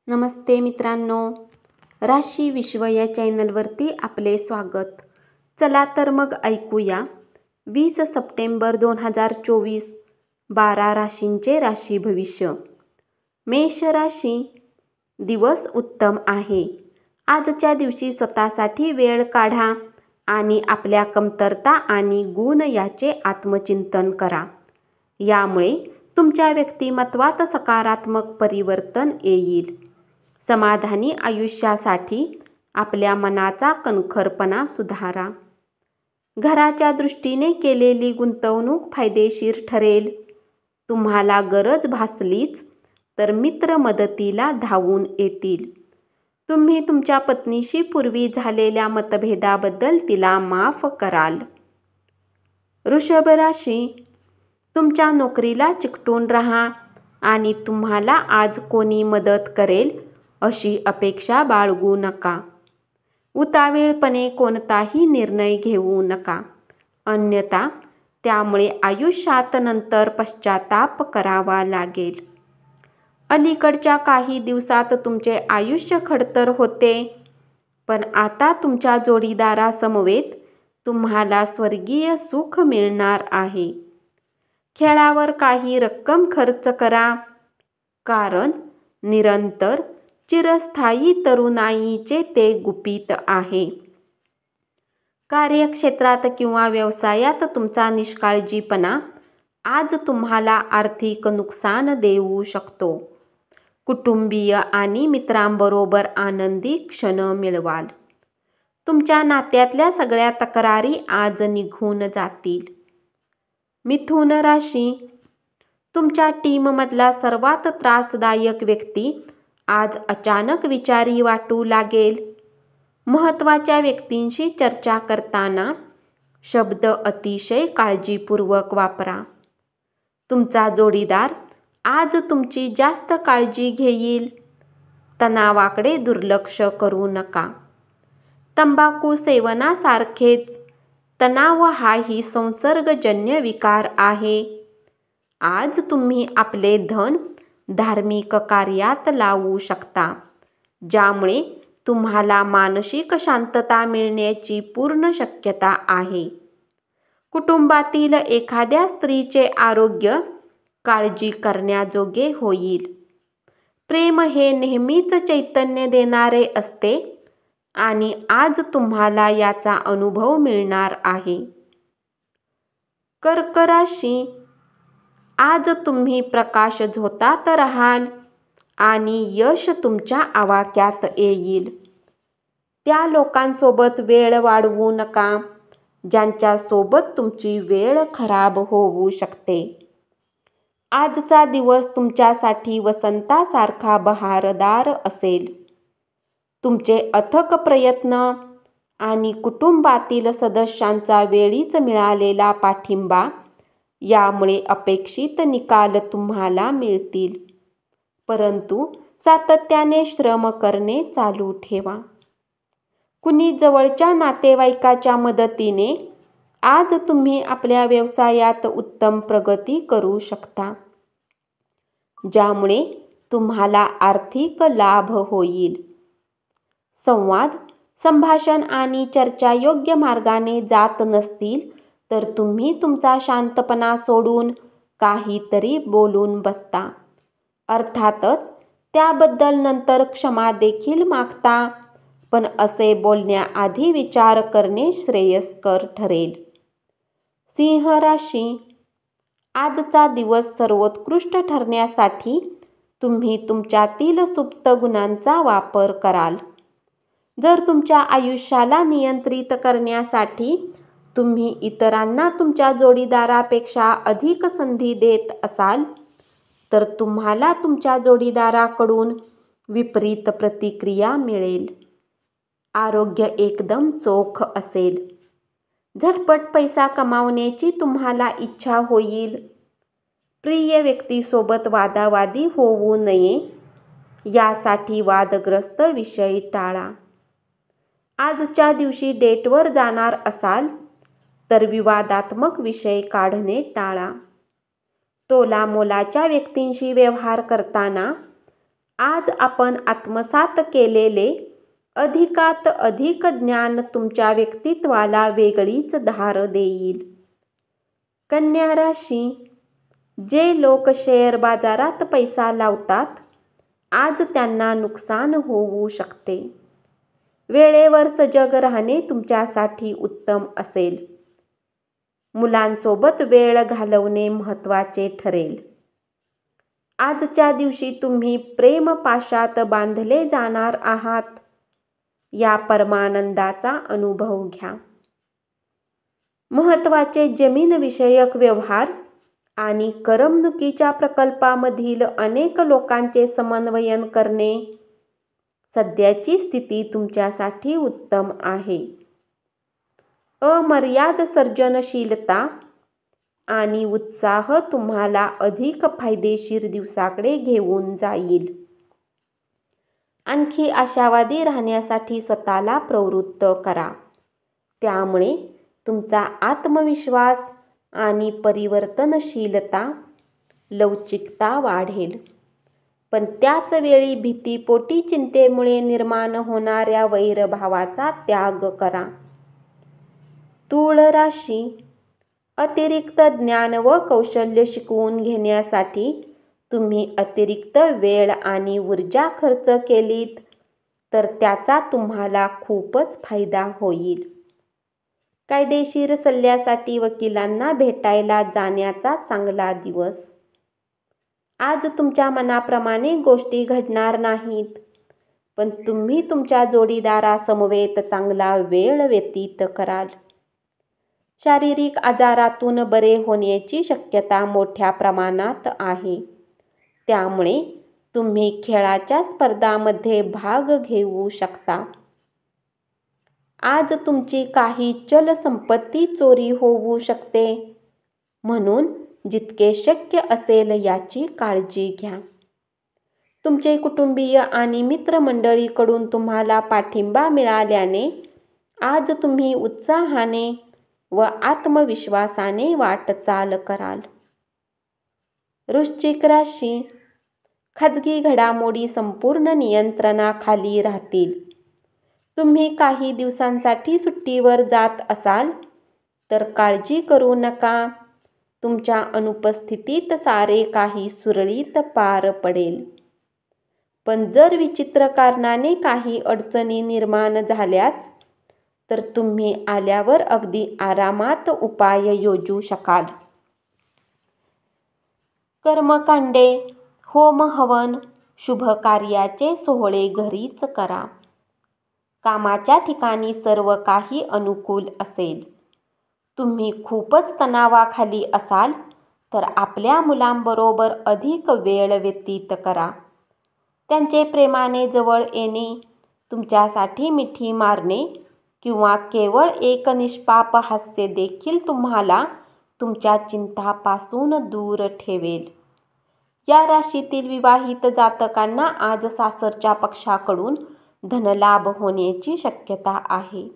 नमस्ते मित्रांनो, राशी विश्व या चॅनलवरती आपले स्वागत. चला तर मग ऐकूया 20 सप्टेंबर 2024 12 राशींचे राशी भविष्य. मेष राशी, दिवस उत्तम आहे. आजच्या दिवशी स्वतःसाठी वेळ काढा आणि आपल्या कमतरता आणि गुण याचे आत्मचिंतन करा. यामुळे तुमच्या व्यक्तिमत्वात सकारात्मक परिवर्तन येईल. समाधानी आयुष्यासाठी आपल्या मनाचा कणखरपणा सुधारा. घराच्या दृष्टीने केलेली गुंतवणूक फायदेशीर ठरेल. तुम्हाला गरज भासलीच तर मित्र मदतीला धावून येतील. तुम्ही तुमच्या पत्नीशी पूर्वी झालेल्या मतभेदाबद्दल तिला माफ कराल. वृषभ राशी, तुमच्या नोकरीला चिकटून राहा आणि तुम्हाला आज कोणी मदत करेल अशी अपेक्षा बाळगू नका. उतावीळपणे कोणताही निर्णय घेऊ नका, अन्यथा त्यामुळे आयुष्यात नंतर पश्चाताप करावा लागेल. अलीकडच्या काही दिवसात तुमचे आयुष्य खडतर होते, पण आता तुमच्या जोडीदारासमवेत तुम्हाला स्वर्गीय सुख मिळणार आहे. खेळावर काही रक्कम खर्च करा, कारण निरंतर चिरस्थायी तरुणाईचे ते गुपित आहे. कार्यक्षेत्रात किंवा व्यवसायात तुमचा निष्काळजीपणा आज तुम्हाला आर्थिक नुकसान देऊ शकतो. कुटुंबीय आणि मित्रांबरोबर आनंदी क्षण मिळवाल. तुमच्या नात्यातल्या सगळ्या तक्रारी आज निघून जातील. मिथुन राशी, तुमच्या टीममधला सर्वात त्रासदायक व्यक्ती आज अचानक विचारी वाटू लागेल. महत्त्वाच्या व्यक्तींशी चर्चा करताना शब्द अतिशय काळजीपूर्वक वापरा. तुमचा जोडीदार आज तुमची जास्त काळजी घेईल. तणावाकडे दुर्लक्ष करू नका. तंबाखू सेवनासारखेच तणाव हाही संसर्गजन्य विकार आहे. आज तुम्ही आपले धन धार्मिक कार्यात लावू शकता, ज्यामुळे तुम्हाला मानसिक शांतता मिळण्याची पूर्ण शक्यता आहे. कुटुंबातील एखाद्या स्त्रीचे आरोग्य काळजी करण्याजोगे होईल. प्रेम हे नेहमीच चैतन्य देणारे असते आणि आज तुम्हाला याचा अनुभव मिळणार आहे. कर्क राशी, आज तुम्ही प्रकाश झोतात राहाल आणि यश तुमच्या आवाक्यात येईल. त्या लोकांसोबत वेळ वाढवू नका ज्यांच्यासोबत तुमची वेळ खराब होऊ शकते. आजचा दिवस तुमच्यासाठी वसंतासारखा बहारदार असेल. तुमचे अथक प्रयत्न आणि कुटुंबातील सदस्यांचा वेळीच मिळालेला पाठिंबा यामुळे अपेक्षित निकाल तुम्हाला मिळतील. परंतु सातत्याने श्रम करणे चालू ठेवा. कुणी जवळच्या नातेवाईकाच्या मदतीने आज तुम्ही आपल्या व्यवसायात उत्तम प्रगती करू शकता, ज्यामुळे तुम्हाला आर्थिक लाभ होईल. संवाद, संभाषण आणि चर्चा योग्य मार्गाने जात नसतील तर तुम्ही तुमचा शांतपणा सोडून काहीतरी बोलून बसता. अर्थातच त्याबद्दल नंतर क्षमा देखील मागता, पण असे बोलण्याआधी विचार करणे श्रेयस्कर ठरेल. सिंह राशी, आजचा दिवस सर्वोत्कृष्ट ठरण्यासाठी तुम्ही तुमच्यातील सुप्त गुणांचा वापर कराल. जर तुमच्या आयुष्याला नियंत्रित करण्यासाठी तुम्ही इतरांना तुमच्या जोडीदारापेक्षा अधिक संधी देत असाल तर तुम्हाला तुमच्या जोडीदाराकडून विपरीत प्रतिक्रिया मिळेल. आरोग्य एकदम चोख असेल. झटपट पैसा कमावण्याची तुम्हाला इच्छा होईल. प्रिय व्यक्तीसोबत वादावादी होऊ नये यासाठी वादग्रस्त विषय टाळा. आजच्या दिवशी डेटवर जाणार असाल तर विवादात्मक विषय काढणे टाळा. तोलामोलाच्या व्यक्तींशी व्यवहार करताना आज आपण आत्मसात केलेले अधिकात अधिक ज्ञान तुमच्या व्यक्तित्वाला वेगळीच धार देईल. कन्या राशी, जे लोक शेअर बाजारात पैसा लावतात आज त्यांना नुकसान होऊ शकते. वेळेवर सजग राहणे तुमच्यासाठी उत्तम असेल. मुलांसोबत वेळ घालवणे महत्त्वाचे ठरेल. आजच्या दिवशी तुम्ही प्रेमपाशात बांधले जाणार आहात. या परमानंदाचा अनुभव घ्या. महत्त्वाचे जमीनविषयक व्यवहार आणि करमणुकीच्या प्रकल्पामधील अनेक लोकांचे समन्वयन करणे. सध्याची स्थिती तुमच्यासाठी उत्तम आहे. अमर्याद सर्जनशीलता आणि उत्साह तुम्हाला अधिक फायदेशीर दिवसाकडे घेऊन जाईल. आणखी आशावादी राहण्यासाठी स्वतःला प्रवृत्त करा. त्यामुळे तुमचा आत्मविश्वास आणि परिवर्तनशीलता, लवचिकता वाढेल. पण त्याच वेळी भीतीपोटी चिंतेमुळे निर्माण होणाऱ्या वैरभावाचा त्याग करा. तूळ राशी, अतिरिक्त ज्ञान व कौशल्य शिकवून घेण्यासाठी तुम्ही अतिरिक्त वेळ आणि ऊर्जा खर्च केलीत तर त्याचा तुम्हाला खूपच फायदा होईल. कायदेशीर सल्ल्यासाठी वकिलांना भेटायला जाण्याचा चांगला दिवस. आज तुमच्या मनाप्रमाणे गोष्टी घडणार नाहीत, पण तुम्ही तुमच्या जोडीदारासमवेत चांगला वेळ व्यतीत कराल. शारीरिक आजारातून बरे होण्याची शक्यता मोठ्या प्रमाणात आहे. त्यामुळे तुम्ही खेळाच्या स्पर्धांमध्ये भाग घेऊ शकता. आज तुमची काही चल संपत्ती चोरी होऊ शकते, म्हणून जितके शक्य असेल याची काळजी घ्या. तुमचे कुटुंबीय आणि मित्रमंडळीकडून तुम्हाला पाठिंबा मिळाल्याने आज तुम्ही उत्साहाने व आत्मविश्वासाने वाटचाल कराल. वृश्चिक राशी, खाजगी घडामोडी संपूर्ण नियंत्रणाखाली राहतील. तुम्ही काही दिवसांसाठी सुट्टीवर जात असाल तर काळजी करू नका. तुमच्या अनुपस्थितीत सारे काही सुरळीत पार पडेल. पण जर विचित्र कारणाने काही अडचणी निर्माण झाल्याच तर तुम्ही आल्यावर अगदी आरामात उपाय योजू शकाल. कर्मकांडे, होम हवन, शुभ कार्याचे सोहळे घरीच करा. कामाच्या ठिकाणी सर्व काही अनुकूल असेल. तुम्ही खूपच तणावाखाली असाल तर आपल्या मुलांबरोबर अधिक वेळ व्यतीत करा. त्यांचे प्रेमाने जवळ येणे, तुमच्यासाठी मिठी मारणे किंवा केवळ एक निष्पाप हास्य देखील तुम्हाला तुमच्या चिंतापासून दूर ठेवेल. या राशीतील विवाहित जातकांना आज सासरच्या पक्षाकडून धनलाभ होण्याची शक्यता आहे.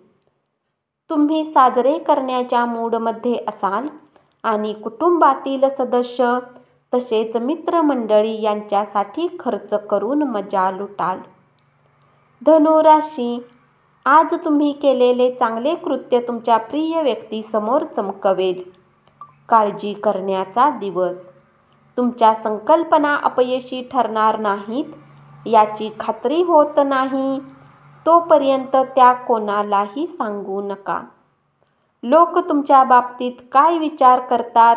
तुम्ही साजरे करण्याच्या मूडमध्ये असाल आणि कुटुंबातील सदस्य तसेच मित्रमंडळी यांच्यासाठी खर्च करून मजा लुटाल. धनु राशी, आज तुम्ही केलेले चांगले कृत्य तुमच्या प्रिय व्यक्तीसमोर चमकवेल. काळजी करण्याचा दिवस. तुमच्या संकल्पना अपयशी ठरणार नाहीत याची खात्री होत नाही तोपर्यंत त्या कोणालाही सांगू नका. लोक तुमच्या बाबतीत काय विचार करतात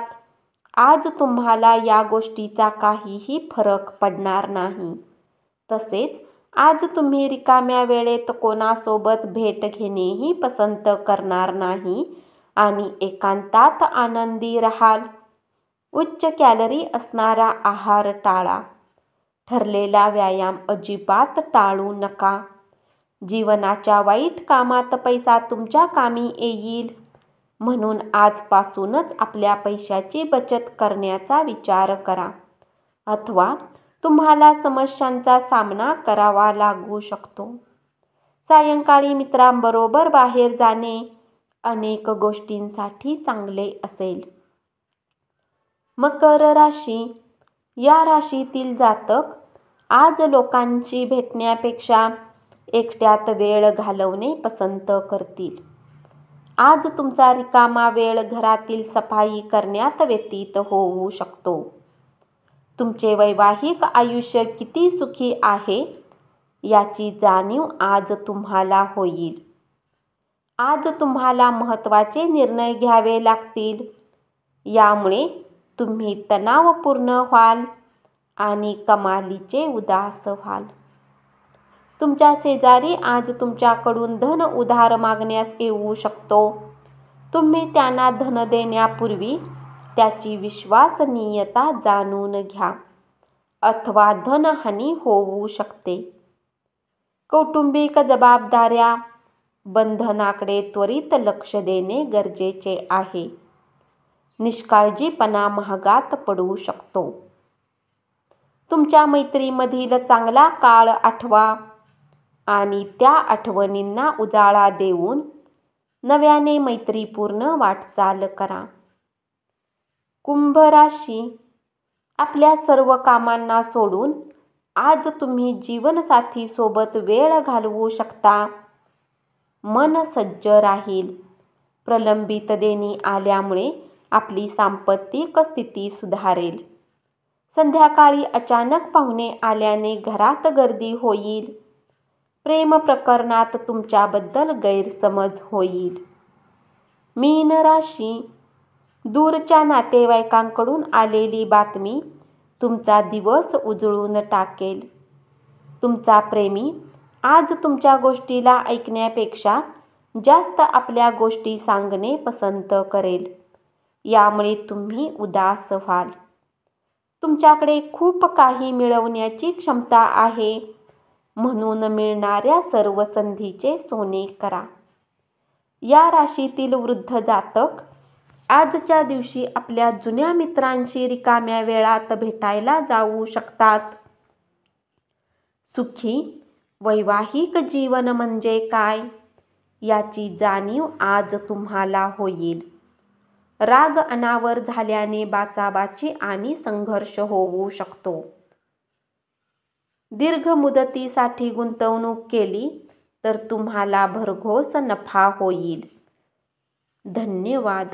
आज तुम्हाला या गोष्टीचा काहीही फरक पडणार नाही. तसेच आज तुम्ही रिकाम्या वेळेत कोणासोबत भेट घेणेही पसंत करणार नाही आणि एकांतात आनंदी राहाल. उच्च कॅलरी असणारा आहार टाळा. ठरलेला व्यायाम अजिबात टाळू नका. जीवनाच्या वाईट कामात पैसा तुमच्या कामी येईल, म्हणून आजपासूनच आपल्या पैशाची बचत करण्याचा विचार करा, अथवा तुम्हाला समस्यांचा सामना करावा लागू शकतो. सायंकाळी मित्रांबरोबर बाहेर जाणे अनेक गोष्टींसाठी चांगले असेल. मकर राशी, या राशीतील जातक आज लोकांशी भेटण्यापेक्षा एकट्यात वेळ घालवणे पसंत करतील. आज तुमचा रिकामा वेळ घरातील सफाई करण्यात व्यतीत होऊ शकतो. तुमचे वैवाहिक आयुष्य किती सुखी आहे याची जाणीव आज तुम्हाला होईल. आज तुम्हाला महत्त्वाचे निर्णय घ्यावे लागतील. यामुळे तुम्ही तणावपूर्ण व्हाल आणि कमालीचे उदास व्हाल. तुमच्या शेजारी आज तुमच्याकडून धन उधार मागण्यास येऊ शकतो. तुम्ही त्यांना धन देण्यापूर्वी त्याची विश्वसनीयता जाणून घ्या, अथवा धनहानी होऊ शकते. कौटुंबिक जबाबदाऱ्या बंधनाकडे त्वरित लक्ष देणे गरजेचे आहे. निष्काळजीपणा महागात पडू शकतो. तुमच्या मैत्रीमधील चांगला काळ आठवा आणि त्या आठवणींना उजाळा देऊन नव्याने मैत्रीपूर्ण वाटचाल करा. कुंभ राशी, आपल्या सर्व कामांना सोडून आज तुम्ही जीवनसाथी सोबत वेळ घालवू शकता. मन सज्ज राहील. प्रलंबित देणी आल्यामुळे आपली सांपत्तिक स्थिती सुधारेल. संध्याकाळी अचानक पाहुणे आल्याने घरात गर्दी होईल. प्रेम प्रकरणात तुमच्याबद्दल गैरसमज होईल. मीन राशी, दूरच्या नातेवाईकांकडून आलेली बातमी तुमचा दिवस उजळून टाकेल. तुमचा प्रेमी आज तुमच्या गोष्टीला ऐकण्यापेक्षा जास्त आपल्या गोष्टी सांगणे पसंत करेल. यामुळे तुम्ही उदास व्हाल. तुमच्याकडे खूप काही मिळवण्याची क्षमता आहे, म्हणून मिळणाऱ्या सर्व संधीचे सोने करा. या राशीतील वृद्ध जातक आजच्या दिवशी आपल्या जुन्या मित्रांशी रिकाम्या वेळात भेटायला जाऊ शकतात. सुखी वैवाहिक जीवन म्हणजे काय याची जाणीव आज तुम्हाला होईल. राग अनावर झाल्याने बाचाबाची आणि संघर्ष होऊ शकतो. दीर्घ मुदतीसाठी गुंतवणूक केली तर तुम्हाला भरघोस नफा होईल. धन्यवाद.